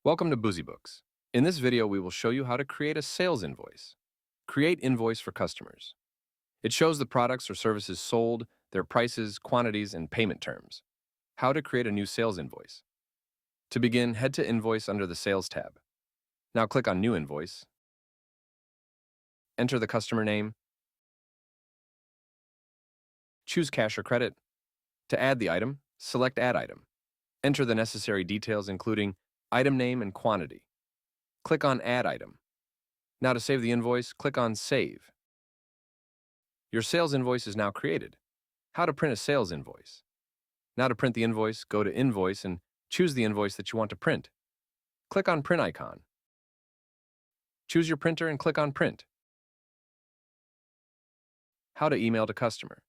Welcome to Boozy Books. In this video, we will show you how to create a sales invoice. Create invoice for customers. It shows the products or services sold, their prices, quantities, and payment terms. How to create a new sales invoice. To begin, head to Invoice under the Sales tab. Now click on New Invoice. Enter the customer name. Choose Cash or Credit. To add the item, select Add Item. Enter the necessary details including item name and quantity. Click on Add Item. Now to save the invoice, click on Save. Your sales invoice is now created. How to print a sales invoice. Now to print the invoice, go to Invoice and choose the invoice that you want to print. Click on Print icon. Choose your printer and click on Print. How to email to customer.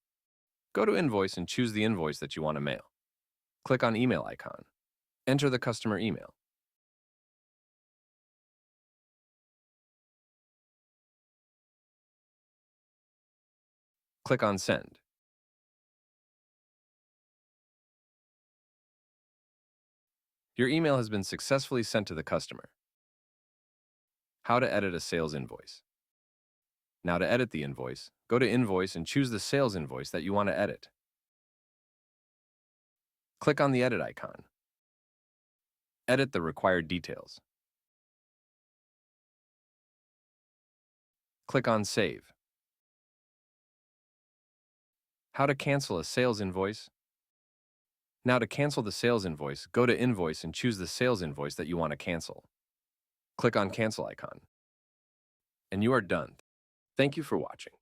Go to Invoice and choose the invoice that you want to mail. Click on Email icon. Enter the customer email. Click on Send. Your email has been successfully sent to the customer. How to edit a sales invoice. Now to edit the invoice, go to Invoice and choose the sales invoice that you want to edit. Click on the Edit icon. Edit the required details. Click on Save. How to cancel a sales invoice. Now to cancel the sales invoice, go to Invoice and choose the sales invoice that you want to cancel. Click on Cancel icon. And you are done. Thank you for watching.